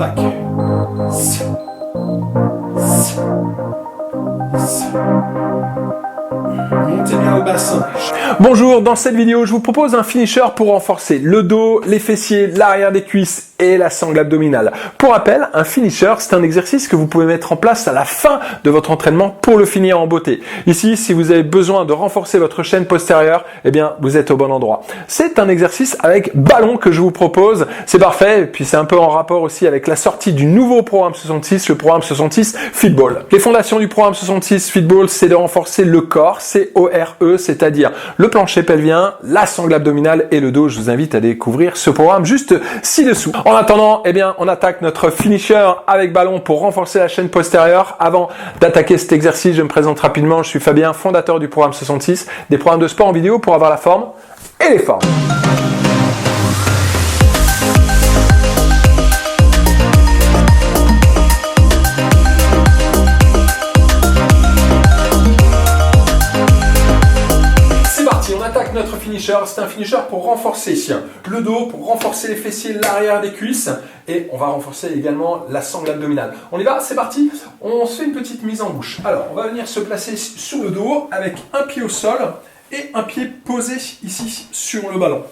Tac. Montez bien le bassin. Bonjour, dans cette vidéo, je vous propose un finisher pour renforcer le dos, les fessiers, l'arrière des cuisses et la sangle abdominale. Pour rappel, un finisher, c'est un exercice que vous pouvez mettre en place à la fin de votre entraînement pour le finir en beauté. Ici, si vous avez besoin de renforcer votre chaîne postérieure, eh bien, vous êtes au bon endroit. C'est un exercice avec ballon que je vous propose. C'est parfait, et puis c'est un peu en rapport aussi avec la sortie du nouveau programme 66, le programme 66 Fitball. Les fondations du programme 66 Fitball, c'est de renforcer le corps, C-O-R-E, c'est-à-dire le plancher pelvien, la sangle abdominale et le dos. Je vous invite à découvrir ce programme juste ci-dessous. En attendant, eh bien, on attaque notre finisher avec ballon pour renforcer la chaîne postérieure. Avant d'attaquer cet exercice, je me présente rapidement. Je suis Fabien, fondateur du programme 66, des programmes de sport en vidéo pour avoir la forme et les formes. Notre finisher, c'est un finisher pour renforcer le dos, pour renforcer les fessiers, l'arrière des cuisses et on va renforcer également la sangle abdominale. On y va, c'est parti. On se fait une petite mise en bouche. Alors, on va venir se placer sur le dos avec un pied au sol et un pied posé ici sur le ballon.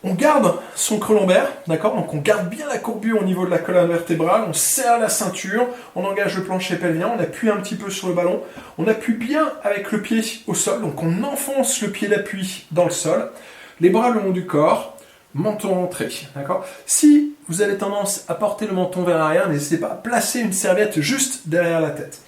On garde son creux lombaire, d'accord? Donc on garde bien la courbure au niveau de la colonne vertébrale, on serre la ceinture, on engage le plancher pelvien, on appuie un petit peu sur le ballon, on appuie bien avec le pied au sol, donc on enfonce le pied d'appui dans le sol, les bras le long du corps, menton rentré, d'accord? Si vous avez tendance à porter le menton vers l'arrière, n'hésitez pas à placer une serviette juste derrière la tête.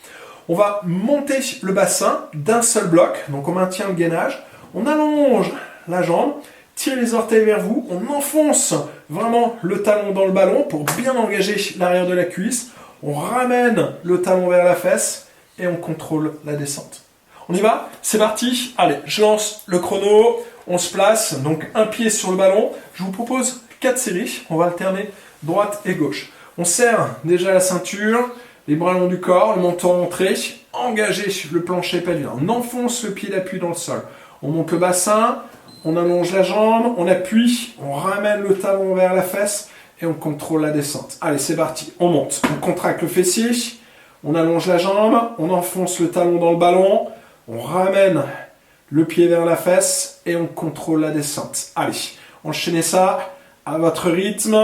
On va monter le bassin d'un seul bloc, donc on maintient le gainage, on allonge la jambe, tirez les orteils vers vous, on enfonce vraiment le talon dans le ballon pour bien engager l'arrière de la cuisse. On ramène le talon vers la fesse et on contrôle la descente. On y va? C'est parti. Allez, je lance le chrono. On se place, donc un pied sur le ballon. Je vous propose 4 séries. On va alterner droite et gauche. On serre déjà la ceinture, les bras longs du corps, le menton rentré, engagez le plancher pelvien. On enfonce le pied d'appui dans le sol. On monte le bassin. On allonge la jambe, on appuie, on ramène le talon vers la fesse et on contrôle la descente. Allez, c'est parti. On monte, on contracte le fessier, on allonge la jambe, on enfonce le talon dans le ballon, on ramène le pied vers la fesse et on contrôle la descente. Allez, enchaînez ça à votre rythme.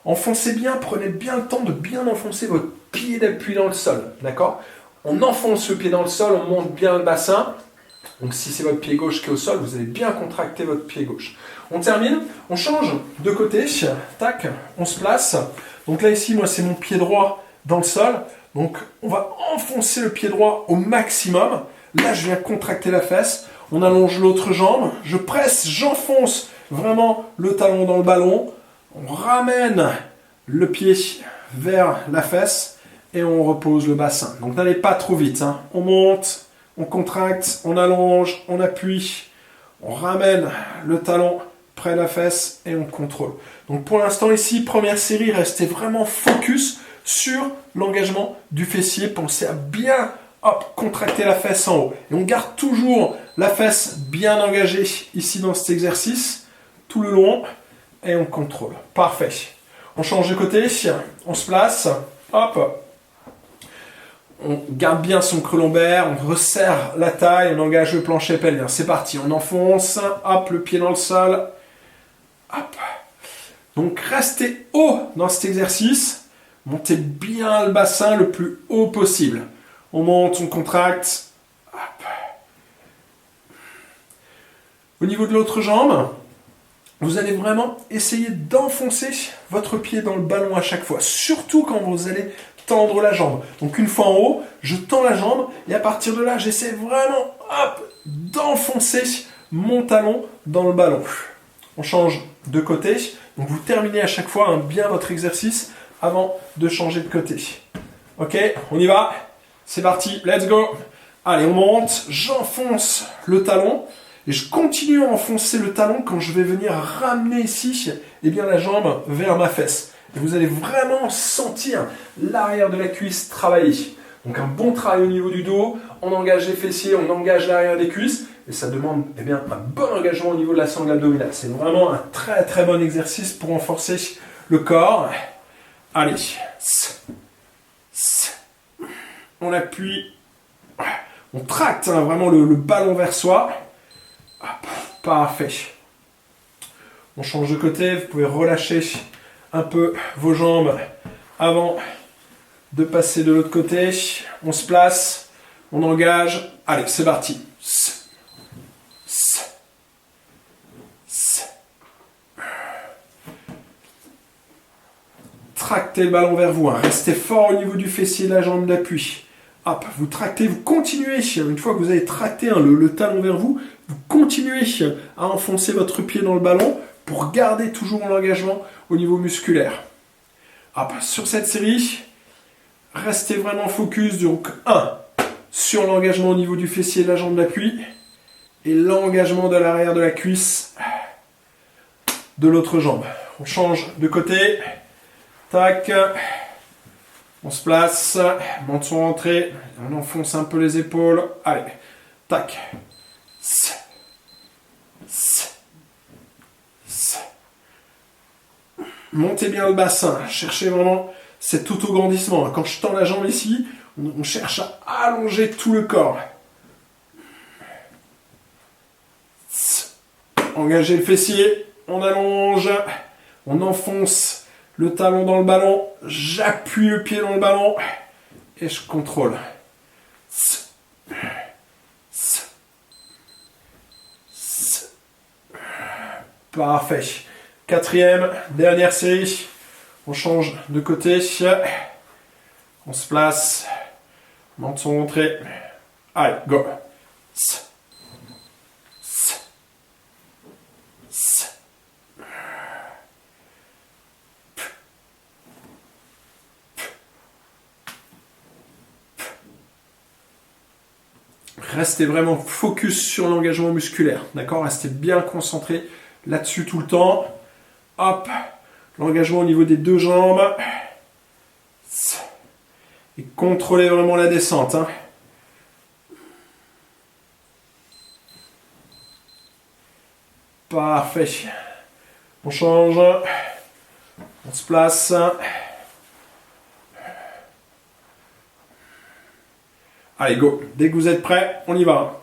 Enfoncez bien, prenez bien le temps de bien enfoncer votre pied d'appui dans le sol. D'accord? On enfonce le pied dans le sol, on monte bien le bassin. Donc si c'est votre pied gauche qui est au sol, vous allez bien contracter votre pied gauche. On termine, on change de côté, tac, on se place. Donc là ici, moi c'est mon pied droit dans le sol. Donc on va enfoncer le pied droit au maximum. Là je viens contracter la fesse, on allonge l'autre jambe, je presse, j'enfonce vraiment le talon dans le ballon. On ramène le pied vers la fesse et on repose le bassin. Donc n'allez pas trop vite, hein. On monte. On contracte, on allonge, on appuie, on ramène le talon près de la fesse et on contrôle. Donc pour l'instant ici, première série, restez vraiment focus sur l'engagement du fessier. Pensez à bien contracter la fesse en haut. Et on garde toujours la fesse bien engagée ici dans cet exercice, tout le long, et on contrôle. Parfait. On change de côté, on se place, hop. On garde bien son creux lombaire, on resserre la taille, on engage le plancher pelvien. C'est parti, on enfonce, hop, le pied dans le sol. Hop. Donc restez haut dans cet exercice. Montez bien le bassin le plus haut possible. On monte, on contracte. Hop. Au niveau de l'autre jambe, vous allez vraiment essayer d'enfoncer votre pied dans le ballon à chaque fois. Surtout quand vous allez tendre la jambe. Donc une fois en haut, je tends la jambe et à partir de là, j'essaie vraiment d'enfoncer mon talon dans le ballon. On change de côté. Donc vous terminez à chaque fois bien votre exercice avant de changer de côté. Ok, on y va. C'est parti, let's go. Allez, on monte, j'enfonce le talon et je continue à enfoncer le talon quand je vais venir ramener ici la jambe vers ma fesse. Et vous allez vraiment sentir l'arrière de la cuisse travailler. Donc un bon travail au niveau du dos, on engage les fessiers, on engage l'arrière des cuisses, et ça demande un bon engagement au niveau de la sangle abdominale. C'est vraiment un très très bon exercice pour renforcer le corps. Allez. On appuie. On tracte hein, vraiment le ballon vers soi. Hop, parfait. On change de côté. Vous pouvez relâcher un peu vos jambes avant de passer de l'autre côté. On se place. On engage. Allez, c'est parti. Tractez le ballon vers vous. Hein. Restez fort au niveau du fessier de la jambe d'appui. Hop, vous tractez, vous continuez. Une fois que vous avez tracté hein, le talon vers vous, vous continuez à enfoncer votre pied dans le ballon pour garder toujours l'engagement au niveau musculaire. Hop, sur cette série, restez vraiment focus. Donc 1, sur l'engagement au niveau du fessier de la jambe d'appui et l'engagement de l'arrière de la cuisse de l'autre jambe. On change de côté. Tac. On se place. Menton rentré. On enfonce un peu les épaules. Allez. Tac. Montez bien le bassin. Cherchez vraiment cet auto-grandissement. Quand je tends la jambe ici, on cherche à allonger tout le corps. Engagez le fessier. On allonge. On enfonce le talon dans le ballon. J'appuie le pied dans le ballon. Et je contrôle. Parfait. 4e, dernière série. On change de côté. On se place. Menton rentré. Allez, go. Restez vraiment focus sur l'engagement musculaire. D'accord? Restez bien concentré là-dessus tout le temps. Hop. L'engagement au niveau des deux jambes. Et contrôlez vraiment la descente. Hein. Parfait. On change. On se place. Allez, go. Dès que vous êtes prêts, on y va.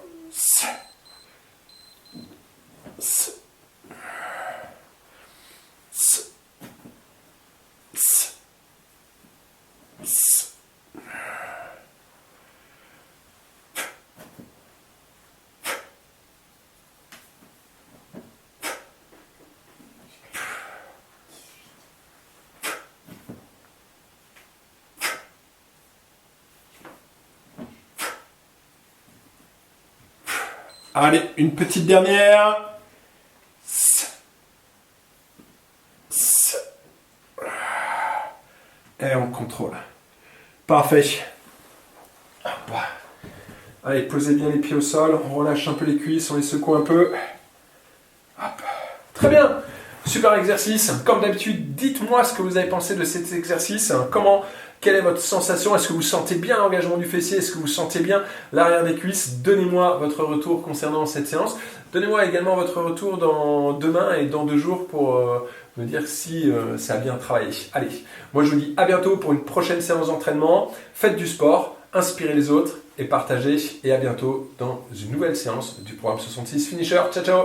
Allez, une petite dernière. Et on contrôle. Parfait. Allez, posez bien les pieds au sol. On relâche un peu les cuisses, on les secoue un peu. Hop. Très bien. Super exercice. Comme d'habitude, dites-moi ce que vous avez pensé de cet exercice. Quelle est votre sensation? Est-ce que vous sentez bien l'engagement du fessier? Est-ce que vous sentez bien l'arrière des cuisses? Donnez-moi votre retour concernant cette séance. Donnez-moi également votre retour dans demain et dans 2 jours pour me dire si ça a bien travaillé. Allez, moi je vous dis à bientôt pour une prochaine séance d'entraînement. Faites du sport, inspirez les autres et partagez. Et à bientôt dans une nouvelle séance du programme 66 Finisher. Ciao, ciao!